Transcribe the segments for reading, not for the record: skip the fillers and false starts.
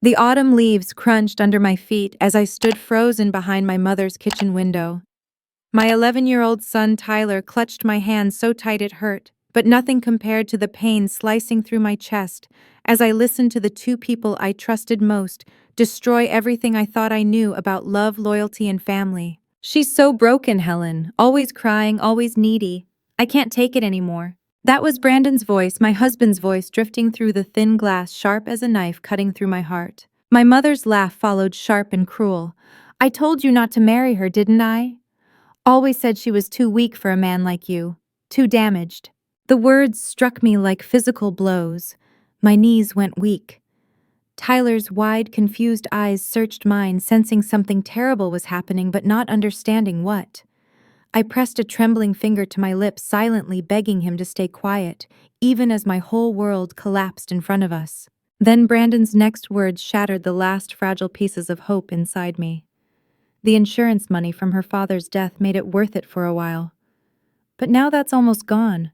The autumn leaves crunched under my feet as I stood frozen behind my mother's kitchen window. My 11-year-old son Tyler clutched my hand so tight it hurt, but nothing compared to the pain slicing through my chest as I listened to the two people I trusted most destroy everything I thought I knew about love, loyalty, and family. "She's so broken, Helen. Always crying, always needy. I can't take it anymore." That was Brandon's voice, my husband's voice, drifting through the thin glass, sharp as a knife cutting through my heart. My mother's laugh followed, sharp and cruel. "I told you not to marry her, didn't I? Always said she was too weak for a man like you. Too damaged." The words struck me like physical blows. My knees went weak. Tyler's wide, confused eyes searched mine, sensing something terrible was happening but not understanding what. I pressed a trembling finger to my lips, silently begging him to stay quiet, even as my whole world collapsed in front of us. Then Brandon's next words shattered the last fragile pieces of hope inside me. The insurance money from her father's death made it worth it for a while. But now that's almost gone.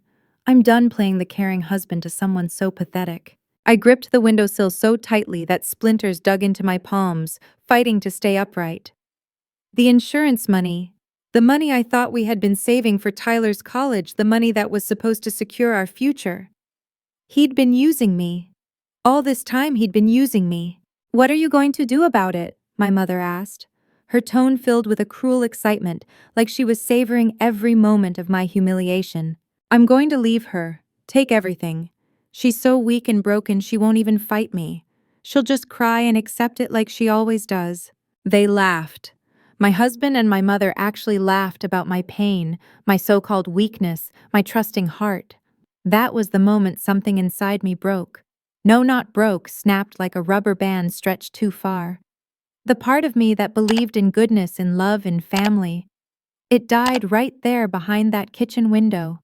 I'm done playing the caring husband to someone so pathetic. I gripped the windowsill so tightly that splinters dug into my palms, fighting to stay upright. The insurance money, the money I thought we had been saving for Tyler's college, the money that was supposed to secure our future. He'd been using me. All this time he'd been using me. "What are you going to do about it?" my mother asked, her tone filled with a cruel excitement, like she was savoring every moment of my humiliation. "I'm going to leave her, take everything. She's so weak and broken she won't even fight me. She'll just cry and accept it like she always does." They laughed. My husband and my mother actually laughed about my pain, my so-called weakness, my trusting heart. That was the moment something inside me broke. No, not broke, snapped like a rubber band stretched too far. The part of me that believed in goodness, in love, in family. It died right there behind that kitchen window.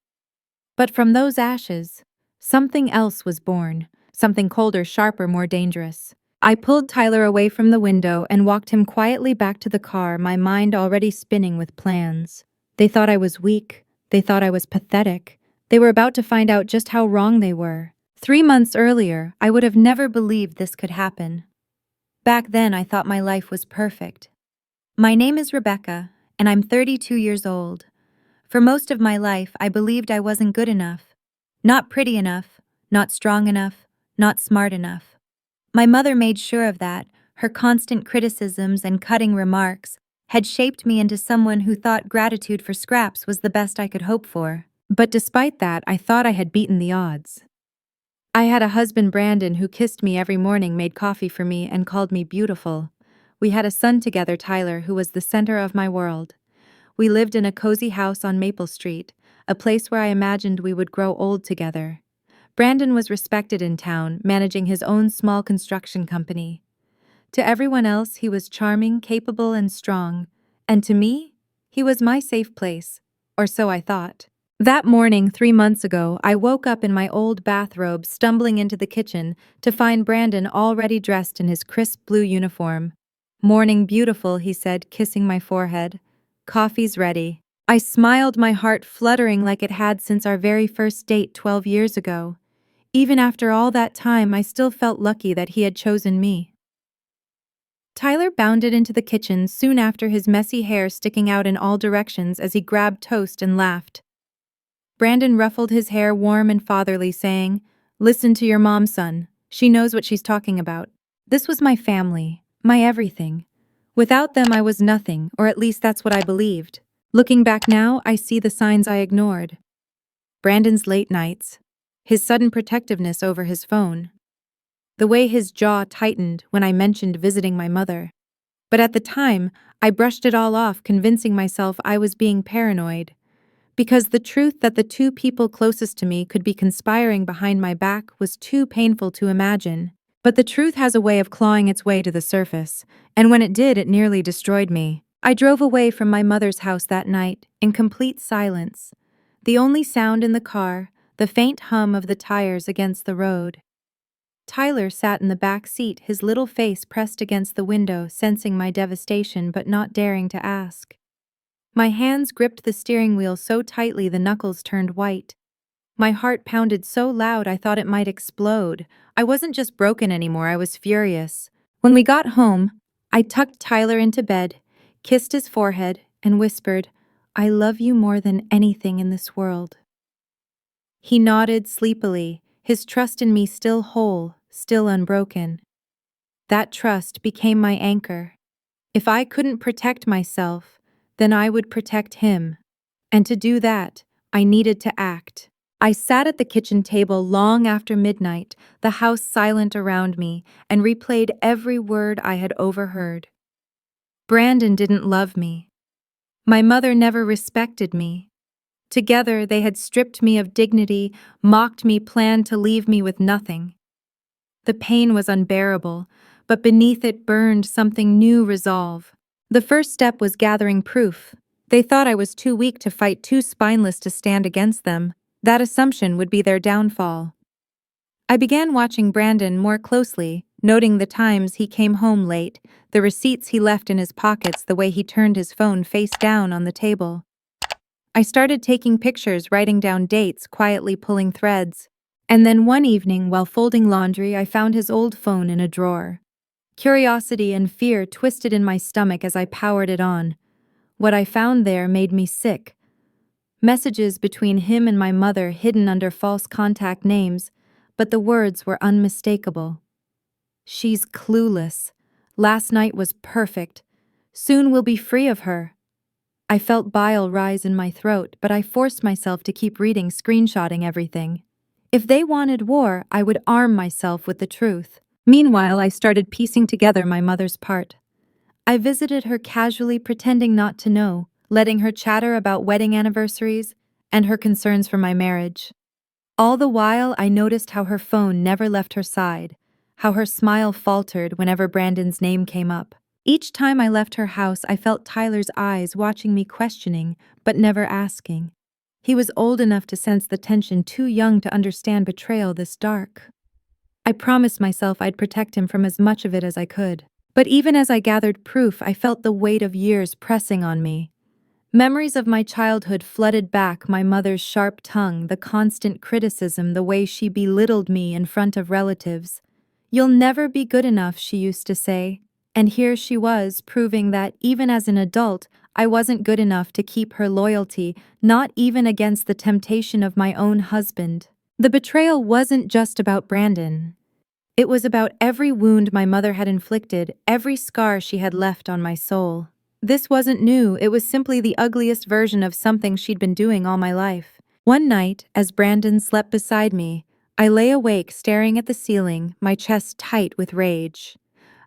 But from those ashes, something else was born, something colder, sharper, more dangerous. I pulled Tyler away from the window and walked him quietly back to the car, my mind already spinning with plans. They thought I was weak. They thought I was pathetic. They were about to find out just how wrong they were. 3 months earlier, I would have never believed this could happen. Back then, I thought my life was perfect. My name is Rebecca, and I'm 32 years old. For most of my life, I believed I wasn't good enough. Not pretty enough, not strong enough, not smart enough. My mother made sure of that. Her constant criticisms and cutting remarks had shaped me into someone who thought gratitude for scraps was the best I could hope for. But despite that, I thought I had beaten the odds. I had a husband, Brandon, who kissed me every morning, made coffee for me, and called me beautiful. We had a son together, Tyler, who was the center of my world. We lived in a cozy house on Maple Street, a place where I imagined we would grow old together. Brandon was respected in town, managing his own small construction company. To everyone else, he was charming, capable, and strong. And to me, he was my safe place, or so I thought. That morning, 3 months ago, I woke up in my old bathrobe, stumbling into the kitchen to find Brandon already dressed in his crisp blue uniform. "Morning, beautiful," he said, kissing my forehead. "Coffee's ready." I smiled, my heart fluttering like it had since our very first date 12 years ago. Even after all that time, I still felt lucky that he had chosen me. Tyler bounded into the kitchen soon after, his messy hair sticking out in all directions as he grabbed toast and laughed. Brandon ruffled his hair, warm and fatherly, saying, "Listen to your mom, son. She knows what she's talking about." This was my family, my everything. Without them, I was nothing, or at least that's what I believed. Looking back now, I see the signs I ignored. Brandon's late nights, his sudden protectiveness over his phone, the way his jaw tightened when I mentioned visiting my mother. But at the time, I brushed it all off, convincing myself I was being paranoid. Because the truth that the two people closest to me could be conspiring behind my back was too painful to imagine. But the truth has a way of clawing its way to the surface, and when it did, it nearly destroyed me. I drove away from my mother's house that night, in complete silence. The only sound in the car, the faint hum of the tires against the road. Tyler sat in the back seat, his little face pressed against the window, sensing my devastation but not daring to ask. My hands gripped the steering wheel so tightly the knuckles turned white. My heart pounded so loud I thought it might explode. I wasn't just broken anymore, I was furious. When we got home, I tucked Tyler into bed, kissed his forehead, and whispered, "I love you more than anything in this world." He nodded sleepily, his trust in me still whole, still unbroken. That trust became my anchor. If I couldn't protect myself, then I would protect him. And to do that, I needed to act. I sat at the kitchen table long after midnight, the house silent around me, and replayed every word I had overheard. Brandon didn't love me. My mother never respected me. Together, they had stripped me of dignity, mocked me, planned to leave me with nothing. The pain was unbearable, but beneath it burned something new resolve. The first step was gathering proof. They thought I was too weak to fight, too spineless to stand against them. That assumption would be their downfall. I began watching Brandon more closely, noting the times he came home late, the receipts he left in his pockets, the way he turned his phone face down on the table. I started taking pictures, writing down dates, quietly pulling threads. And then one evening, while folding laundry, I found his old phone in a drawer. Curiosity and fear twisted in my stomach as I powered it on. What I found there made me sick. Messages between him and my mother hidden under false contact names, but the words were unmistakable. "She's clueless. Last night was perfect. Soon we'll be free of her." I felt bile rise in my throat, but I forced myself to keep reading, screenshotting everything. If they wanted war, I would arm myself with the truth. Meanwhile, I started piecing together my mother's part. I visited her casually, pretending not to know, letting her chatter about wedding anniversaries and her concerns for my marriage. All the while, I noticed how her phone never left her side, how her smile faltered whenever Brandon's name came up. Each time I left her house, I felt Tyler's eyes watching me, questioning, but never asking. He was old enough to sense the tension, too young to understand betrayal this dark. I promised myself I'd protect him from as much of it as I could. But even as I gathered proof, I felt the weight of years pressing on me. Memories of my childhood flooded back, my mother's sharp tongue, the constant criticism, the way she belittled me in front of relatives. "You'll never be good enough," she used to say. And here she was, proving that, even as an adult, I wasn't good enough to keep her loyalty, not even against the temptation of my own husband. The betrayal wasn't just about Brandon. It was about every wound my mother had inflicted, every scar she had left on my soul. This wasn't new, it was simply the ugliest version of something she'd been doing all my life. One night, as Brandon slept beside me, I lay awake staring at the ceiling, my chest tight with rage.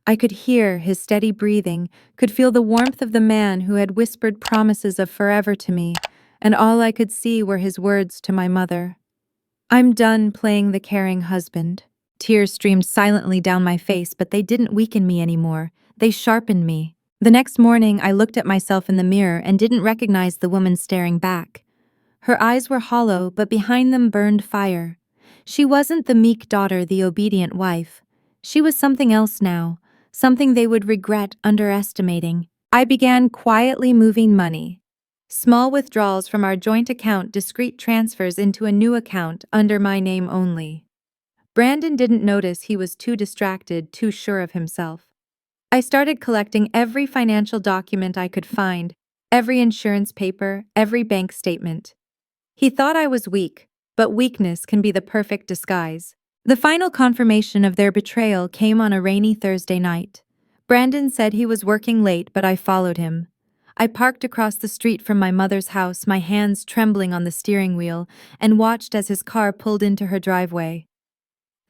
I could hear his steady breathing, could feel the warmth of the man who had whispered promises of forever to me, and all I could see were his words to my mother. "I'm done playing the caring husband." Tears streamed silently down my face, but they didn't weaken me anymore. They sharpened me. The next morning, I looked at myself in the mirror and didn't recognize the woman staring back. Her eyes were hollow, but behind them burned fire. She wasn't the meek daughter, the obedient wife. She was something else now, something they would regret underestimating. I began quietly moving money. Small withdrawals from our joint account, discreet transfers into a new account under my name only. Brandon didn't notice, he was too distracted, too sure of himself. I started collecting every financial document I could find, every insurance paper, every bank statement. He thought I was weak, but weakness can be the perfect disguise. The final confirmation of their betrayal came on a rainy Thursday night. Brandon said he was working late, but I followed him. I parked across the street from my mother's house, my hands trembling on the steering wheel, and watched as his car pulled into her driveway.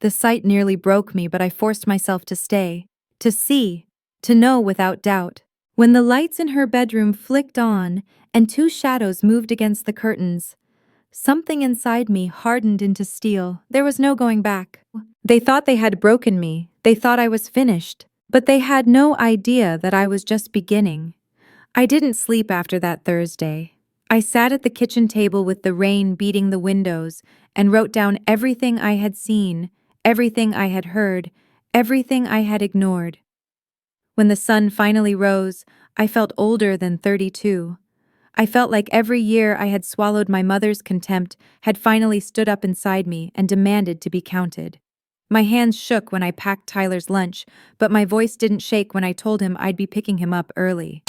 The sight nearly broke me, but I forced myself to stay, to see, to know without doubt. When the lights in her bedroom flicked on and two shadows moved against the curtains, something inside me hardened into steel. There was no going back. They thought they had broken me. They thought I was finished. But they had no idea that I was just beginning. I didn't sleep after that Thursday. I sat at the kitchen table with the rain beating the windows and wrote down everything I had seen, everything I had heard, everything I had ignored. When the sun finally rose, I felt older than 32. I felt like every year I had swallowed my mother's contempt had finally stood up inside me and demanded to be counted. My hands shook when I packed Tyler's lunch, but my voice didn't shake when I told him I'd be picking him up early.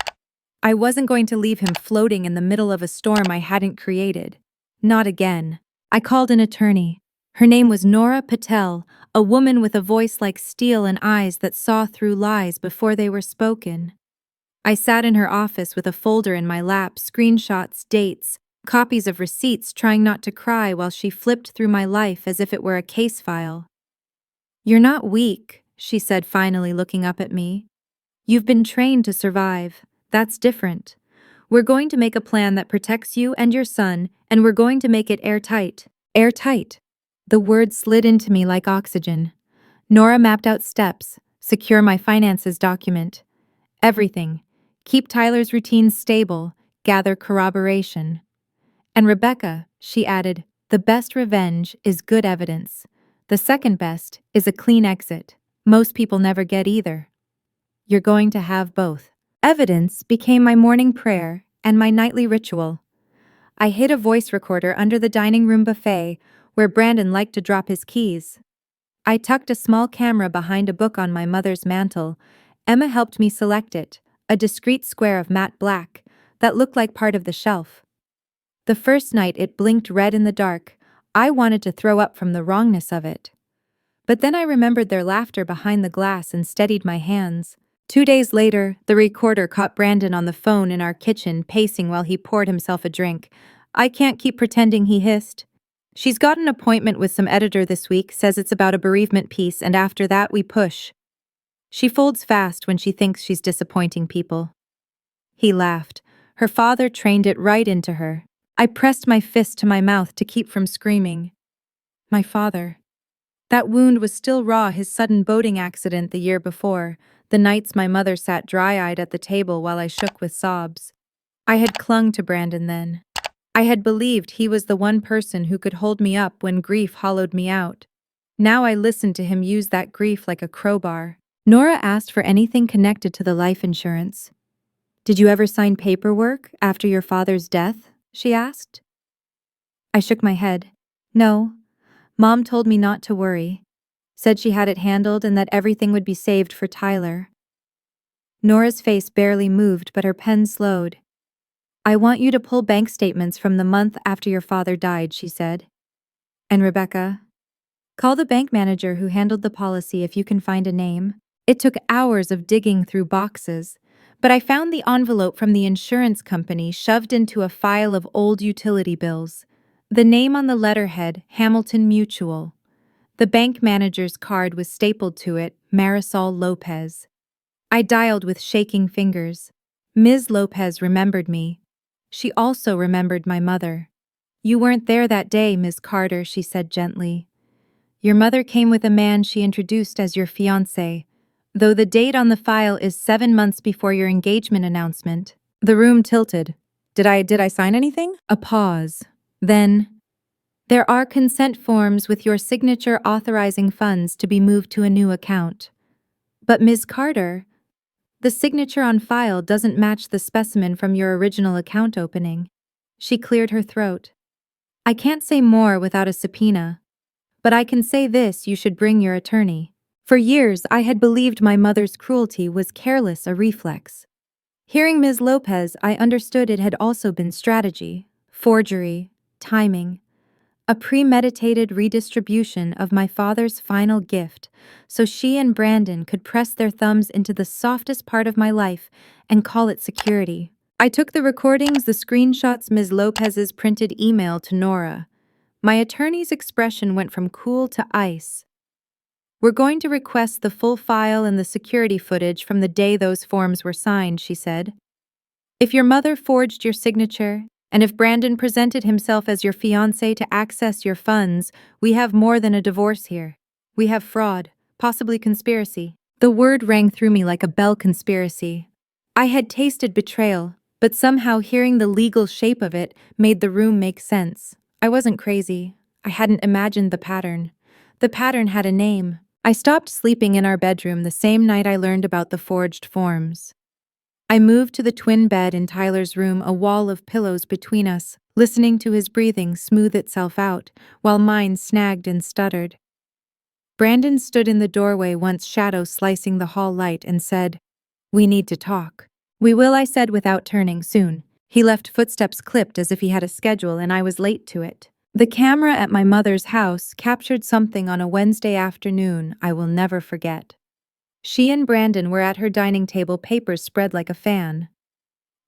I wasn't going to leave him floating in the middle of a storm I hadn't created. Not again. I called an attorney. Her name was Nora Patel, a woman with a voice like steel and eyes that saw through lies before they were spoken. I sat in her office with a folder in my lap, screenshots, dates, copies of receipts, trying not to cry while she flipped through my life as if it were a case file. "You're not weak," she said, finally looking up at me. "You've been trained to survive. That's different. We're going to make a plan that protects you and your son, and we're going to make it airtight." Airtight. The words slid into me like oxygen. Nora mapped out steps, secure my finances document. Everything. Keep Tyler's routines stable, gather corroboration. And Rebecca, she added, the best revenge is good evidence. The second best is a clean exit. Most people never get either. You're going to have both. Evidence became my morning prayer and my nightly ritual. I hid a voice recorder under the dining room buffet, where Brandon liked to drop his keys. I tucked a small camera behind a book on my mother's mantel. Emma helped me select it, a discreet square of matte black that looked like part of the shelf. The first night it blinked red in the dark. I wanted to throw up from the wrongness of it. But then I remembered their laughter behind the glass and steadied my hands. 2 days later, the recorder caught Brandon on the phone in our kitchen, pacing while he poured himself a drink. "I can't keep pretending," he hissed. "She's got an appointment with some editor this week, says it's about a bereavement piece, and after that we push. She folds fast when she thinks she's disappointing people." He laughed. Her father trained it right into her. I pressed my fist to my mouth to keep from screaming. My father. That wound was still raw, his sudden boating accident the year before, the nights my mother sat dry-eyed at the table while I shook with sobs. I had clung to Brandon then. I had believed he was the one person who could hold me up when grief hollowed me out. Now I listened to him use that grief like a crowbar. Nora asked for anything connected to the life insurance. "Did you ever sign paperwork after your father's death?" she asked. I shook my head. "No. Mom told me not to worry. Said she had it handled and that everything would be saved for Tyler." Nora's face barely moved, but her pen slowed. "I want you to pull bank statements from the month after your father died," she said. "And Rebecca? Call the bank manager who handled the policy if you can find a name." It took hours of digging through boxes, but I found the envelope from the insurance company shoved into a file of old utility bills. The name on the letterhead, Hamilton Mutual. The bank manager's card was stapled to it, Marisol Lopez. I dialed with shaking fingers. Ms. Lopez remembered me. She also remembered my mother. "You weren't there that day, Ms. Carter," she said gently. "Your mother came with a man she introduced as your fiancé, though the date on the file is 7 months before your engagement announcement." The room tilted. Did I sign anything? A pause. Then, "There are consent forms with your signature authorizing funds to be moved to a new account. But Ms. Carter, the signature on file doesn't match the specimen from your original account opening." She cleared her throat. "I can't say more without a subpoena. But I can say this: you should bring your attorney." For years, I had believed my mother's cruelty was careless, a reflex. Hearing Ms. Lopez, I understood it had also been strategy, forgery, timing, a premeditated redistribution of my father's final gift, so she and Brandon could press their thumbs into the softest part of my life and call it security. I took the recordings, the screenshots, Ms. Lopez's printed email to Nora. My attorney's expression went from cool to ice. "We're going to request the full file and the security footage from the day those forms were signed," she said. "If your mother forged your signature, and if Brandon presented himself as your fiancé to access your funds, we have more than a divorce here. We have fraud, possibly conspiracy." The word rang through me like a bell. Conspiracy. I had tasted betrayal, but somehow hearing the legal shape of it made the room make sense. I wasn't crazy. I hadn't imagined the pattern. The pattern had a name. I stopped sleeping in our bedroom the same night I learned about the forged forms. I moved to the twin bed in Tyler's room, a wall of pillows between us, listening to his breathing smooth itself out, while mine snagged and stuttered. Brandon stood in the doorway, once shadow slicing the hall light, and said, "We need to talk." "We will," I said without turning, "soon." He left, footsteps clipped as if he had a schedule and I was late to it. The camera at my mother's house captured something on a Wednesday afternoon I will never forget. She and Brandon were at her dining table, papers spread like a fan.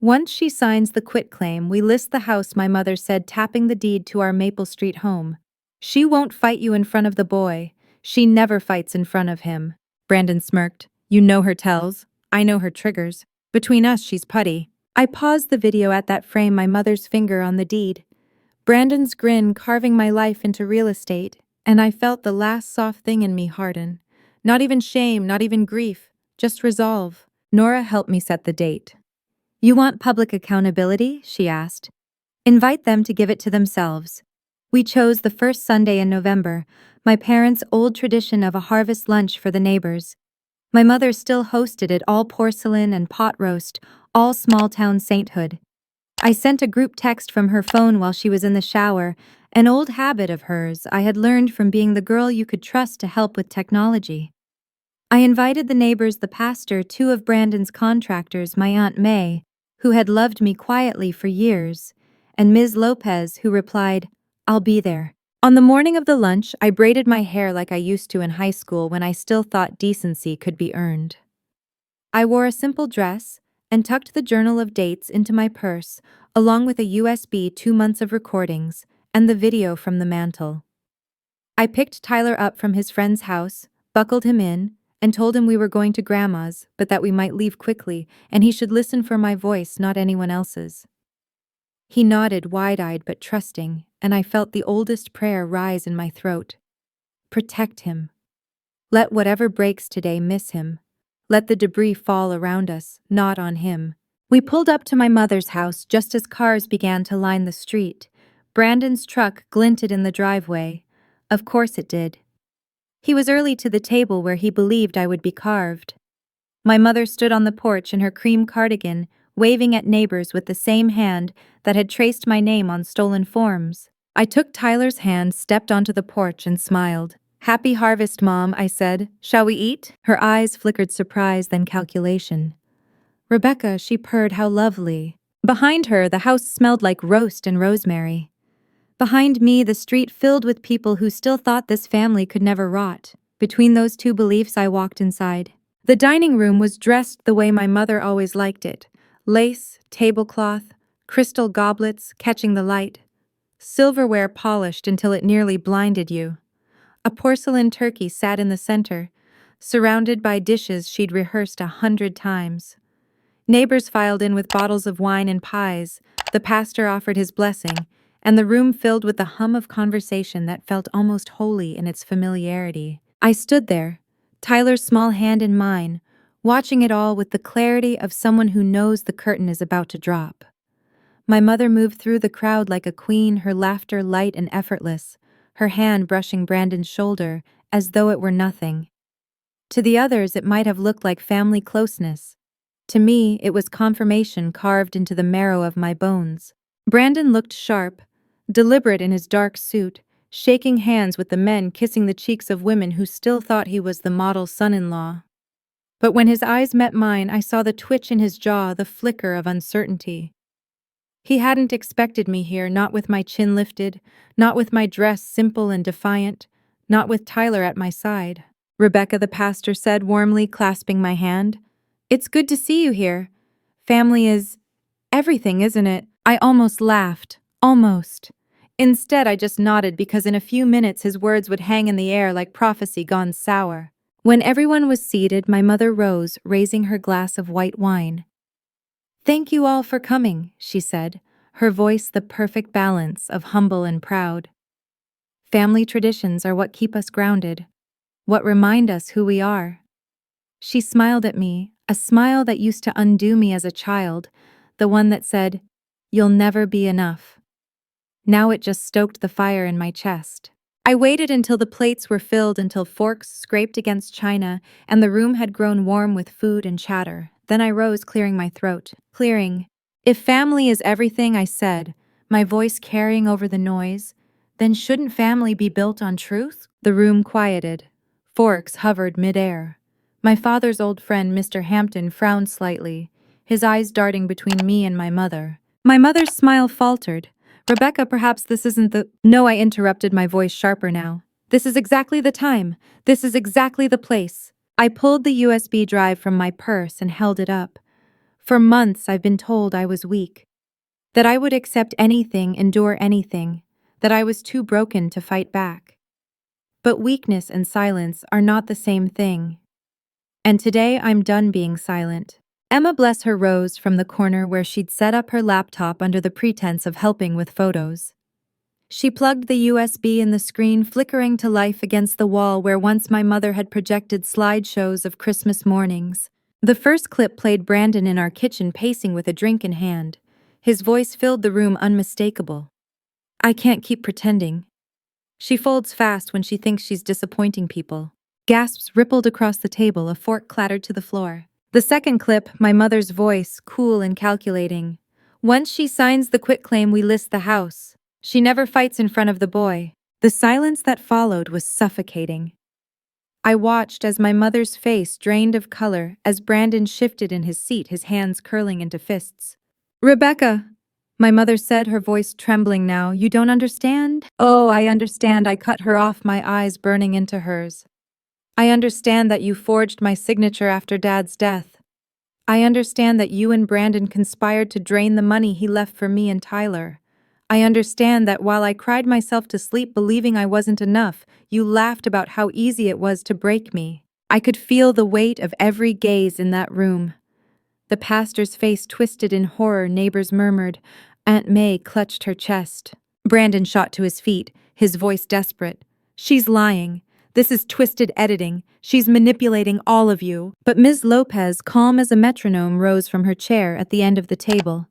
"Once she signs the quitclaim, we list the house," my mother said, tapping the deed to our Maple Street home. "She won't fight you in front of the boy. She never fights in front of him." Brandon smirked. "You know her tells. I know her triggers. Between us, she's putty." I paused the video at that frame, my mother's finger on the deed. Brandon's grin carving my life into real estate, and I felt the last soft thing in me harden. Not even shame, not even grief, just resolve. Nora helped me set the date. "You want public accountability?" she asked. "Invite them to give it to themselves." We chose the first Sunday in November, my parents' old tradition of a harvest lunch for the neighbors. My mother still hosted it, all porcelain and pot roast, all small-town sainthood. I sent a group text from her phone while she was in the shower, an old habit of hers I had learned from being the girl you could trust to help with technology. I invited the neighbors, the pastor, two of Brandon's contractors, my Aunt May, who had loved me quietly for years, and Ms. Lopez, who replied, "I'll be there." On the morning of the lunch, I braided my hair like I used to in high school when I still thought decency could be earned. I wore a simple dress and tucked the journal of dates into my purse, along with a USB 2 months of recordings and the video from the mantle. I picked Tyler up from his friend's house, buckled him in, and told him we were going to Grandma's, but that we might leave quickly, and he should listen for my voice, not anyone else's. He nodded, wide-eyed but trusting, and I felt the oldest prayer rise in my throat. Protect him. Let whatever breaks today miss him. Let the debris fall around us, not on him. We pulled up to my mother's house just as cars began to line the street. Brandon's truck glinted in the driveway. Of course it did. He was early to the table where he believed I would be carved. My mother stood on the porch in her cream cardigan, waving at neighbors with the same hand that had traced my name on stolen forms. I took Tyler's hand, stepped onto the porch, and smiled. "Happy harvest, Mom," I said. "Shall we eat?" Her eyes flickered surprise, then calculation. "Rebecca," she purred, "how lovely." Behind her, the house smelled like roast and rosemary. Behind me, the street filled with people who still thought this family could never rot. Between those two beliefs, I walked inside. The dining room was dressed the way my mother always liked it. Lace, tablecloth, crystal goblets catching the light. Silverware polished until it nearly blinded you. A porcelain turkey sat in the center, surrounded by dishes she'd rehearsed 100 times. Neighbors filed in with bottles of wine and pies, the pastor offered his blessing, and the room filled with the hum of conversation that felt almost holy in its familiarity. I stood there, Tyler's small hand in mine, watching it all with the clarity of someone who knows the curtain is about to drop. My mother moved through the crowd like a queen, her laughter light and effortless, her hand brushing Brandon's shoulder as though it were nothing. To the others, it might have looked like family closeness. To me, it was confirmation carved into the marrow of my bones. Brandon looked sharp, deliberate in his dark suit, shaking hands with the men, kissing the cheeks of women who still thought he was the model son-in-law. But when his eyes met mine, I saw the twitch in his jaw, the flicker of uncertainty. He hadn't expected me here, not with my chin lifted, not with my dress simple and defiant, not with Tyler at my side. "Rebecca," the pastor said warmly, clasping my hand. "It's good to see you here. Family is everything, isn't it?" I almost laughed. Almost. Instead, I just nodded because in a few minutes his words would hang in the air like prophecy gone sour. When everyone was seated, my mother rose, raising her glass of white wine. "Thank you all for coming," she said, her voice the perfect balance of humble and proud. "Family traditions are what keep us grounded, what remind us who we are." She smiled at me, a smile that used to undo me as a child, the one that said, "You'll never be enough." Now it just stoked the fire in my chest. I waited until the plates were filled, until forks scraped against china, and the room had grown warm with food and chatter. Then I rose, clearing my throat. "If family is everything," I said, my voice carrying over the noise, "then shouldn't family be built on truth?" The room quieted. Forks hovered midair. My father's old friend, Mr. Hampton, frowned slightly, his eyes darting between me and my mother. My mother's smile faltered. Rebecca, perhaps this isn't the— No, I interrupted, my voice sharper now. This is exactly the time. This is exactly the place. I pulled the USB drive from my purse and held it up. For months I've been told I was weak, that I would accept anything, endure anything, that I was too broken to fight back. But weakness and silence are not the same thing. And today I'm done being silent. Emma, bless her, rose from the corner where she'd set up her laptop under the pretense of helping with photos. She plugged the USB in the screen, flickering to life against the wall where once my mother had projected slideshows of Christmas mornings. The first clip played Brandon in our kitchen pacing with a drink in hand. His voice filled the room, unmistakable. I can't keep pretending. She folds fast when she thinks she's disappointing people. Gasps rippled across the table, a fork clattered to the floor. The second clip, my mother's voice, cool and calculating. Once she signs the quitclaim, we list the house. She never fights in front of the boy. The silence that followed was suffocating. I watched as my mother's face drained of color as Brandon shifted in his seat, his hands curling into fists. Rebecca, my mother said, her voice trembling now, you don't understand? Oh, I understand, I cut her off, my eyes burning into hers. I understand that you forged my signature after Dad's death. I understand that you and Brandon conspired to drain the money he left for me and Tyler. I understand that while I cried myself to sleep believing I wasn't enough, you laughed about how easy it was to break me. I could feel the weight of every gaze in that room. The pastor's face twisted in horror, neighbors murmured. Aunt May clutched her chest. Brandon shot to his feet, his voice desperate. She's lying. This is twisted editing. She's manipulating all of you. But Ms. Lopez, calm as a metronome, rose from her chair at the end of the table.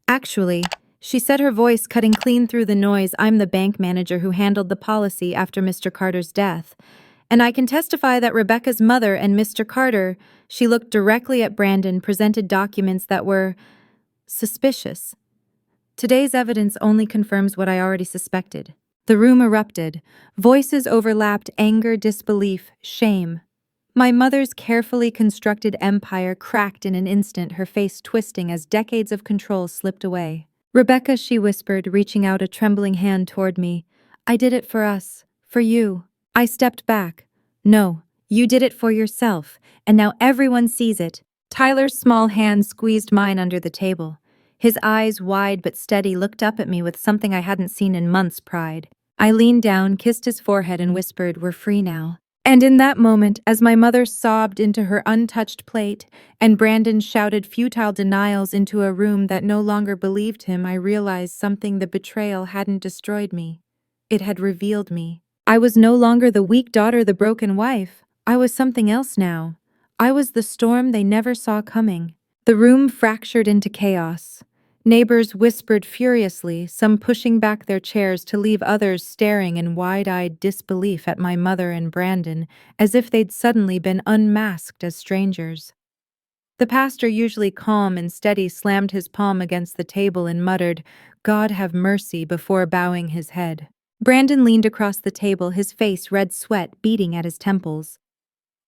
Actually, she said, her voice cutting clean through the noise, I'm the bank manager who handled the policy after Mr. Carter's death. And I can testify that Rebecca's mother and Mr. Carter— She looked directly at Brandon, presented documents that were suspicious. Today's evidence only confirms what I already suspected. The room erupted. Voices overlapped, anger, disbelief, shame. My mother's carefully constructed empire cracked in an instant, her face twisting as decades of control slipped away. Rebecca, she whispered, reaching out a trembling hand toward me. I did it for us. For you. I stepped back. No, you did it for yourself, and now everyone sees it. Tyler's small hand squeezed mine under the table. His eyes, wide but steady, looked up at me with something I hadn't seen in months, pride. I leaned down, kissed his forehead, and whispered, we're free now. And in that moment, as my mother sobbed into her untouched plate, and Brandon shouted futile denials into a room that no longer believed him, I realized something: the betrayal hadn't destroyed me. It had revealed me. I was no longer the weak daughter, the broken wife. I was something else now. I was the storm they never saw coming. The room fractured into chaos. Neighbors whispered furiously, some pushing back their chairs to leave others staring in wide-eyed disbelief at my mother and Brandon, as if they'd suddenly been unmasked as strangers. The pastor, usually calm and steady, slammed his palm against the table and muttered, God have mercy, before bowing his head. Brandon leaned across the table, his face red, sweat beading at his temples.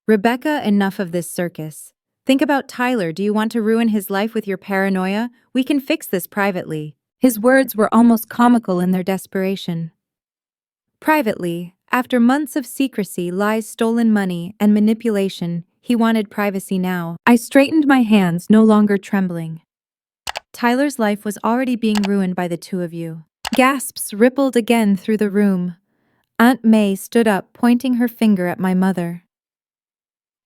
Rebecca, enough of this circus. Think about Tyler. Do you want to ruin his life with your paranoia? We can fix this privately. His words were almost comical in their desperation. Privately, after months of secrecy, lies, stolen money, and manipulation, he wanted privacy now. I straightened my hands, no longer trembling. Tyler's life was already being ruined by the two of you. Gasps rippled again through the room. Aunt May stood up, pointing her finger at my mother.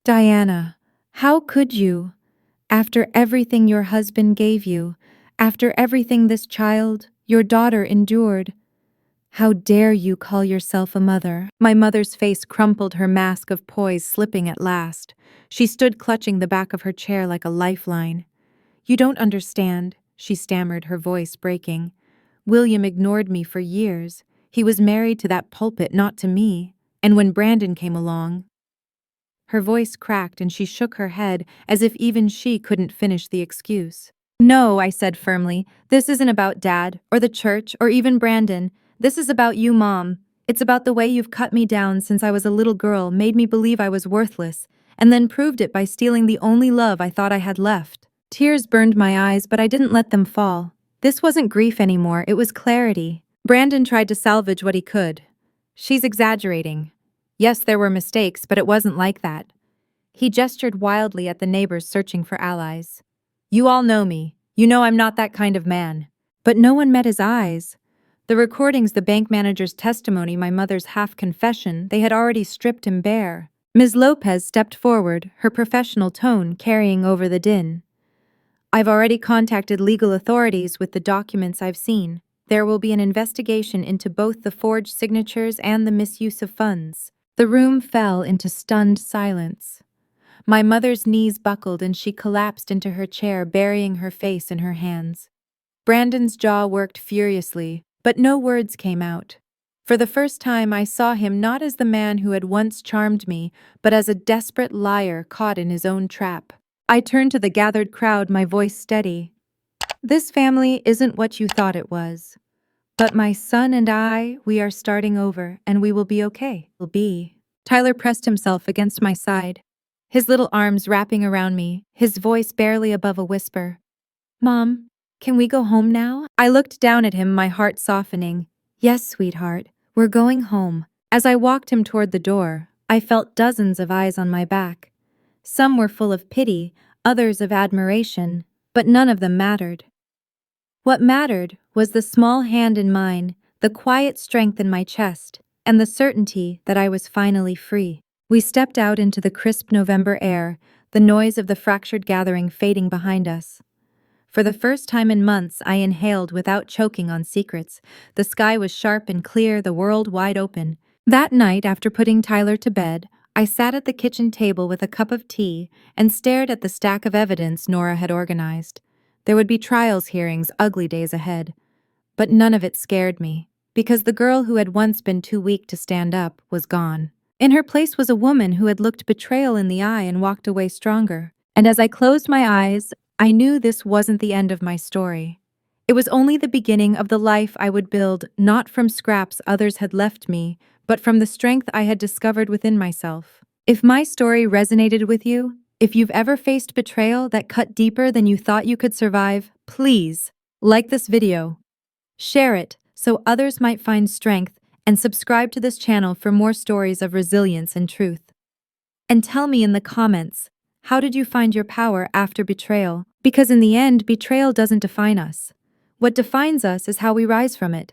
Diana, how could you? After everything your husband gave you, after everything this child, your daughter, endured, how dare you call yourself a mother? My mother's face crumpled, her mask of poise slipping at last. She stood clutching the back of her chair like a lifeline. You don't understand, she stammered, her voice breaking. William ignored me for years. He was married to that pulpit, not to me. And when Brandon came along— Her voice cracked and she shook her head as if even she couldn't finish the excuse. No, I said firmly, this isn't about Dad, or the church, or even Brandon. This is about you, Mom. It's about the way you've cut me down since I was a little girl, made me believe I was worthless, and then proved it by stealing the only love I thought I had left. Tears burned my eyes, but I didn't let them fall. This wasn't grief anymore, it was clarity. Brandon tried to salvage what he could. She's exaggerating. Yes, there were mistakes, but it wasn't like that. He gestured wildly at the neighbors searching for allies. You all know me. You know I'm not that kind of man. But no one met his eyes. The recordings, the bank manager's testimony, my mother's half-confession, they had already stripped him bare. Ms. Lopez stepped forward, her professional tone carrying over the din. I've already contacted legal authorities with the documents I've seen. There will be an investigation into both the forged signatures and the misuse of funds. The room fell into stunned silence. My mother's knees buckled and she collapsed into her chair, burying her face in her hands. Brandon's jaw worked furiously, but no words came out. For the first time, I saw him not as the man who had once charmed me, but as a desperate liar caught in his own trap. I turned to the gathered crowd, my voice steady. This family isn't what you thought it was. But my son and I, we are starting over, and we will be okay. We'll be. Tyler pressed himself against my side, his little arms wrapping around me, his voice barely above a whisper. Mom, can we go home now? I looked down at him, my heart softening. Yes, sweetheart, we're going home. As I walked him toward the door, I felt dozens of eyes on my back. Some were full of pity, others of admiration, but none of them mattered. What mattered was the small hand in mine, the quiet strength in my chest, and the certainty that I was finally free. We stepped out into the crisp November air, the noise of the fractured gathering fading behind us. For the first time in months, I inhaled without choking on secrets. The sky was sharp and clear, the world wide open. That night, after putting Tyler to bed, I sat at the kitchen table with a cup of tea and stared at the stack of evidence Nora had organized. There would be trials, hearings, ugly days ahead. But none of it scared me, because the girl who had once been too weak to stand up was gone. In her place was a woman who had looked betrayal in the eye and walked away stronger. And as I closed my eyes, I knew this wasn't the end of my story. It was only the beginning of the life I would build, not from scraps others had left me, but from the strength I had discovered within myself. If my story resonated with you, if you've ever faced betrayal that cut deeper than you thought you could survive, please like this video, share it so others might find strength, and subscribe to this channel for more stories of resilience and truth. And tell me in the comments, how did you find your power after betrayal? Because in the end, betrayal doesn't define us. What defines us is how we rise from it.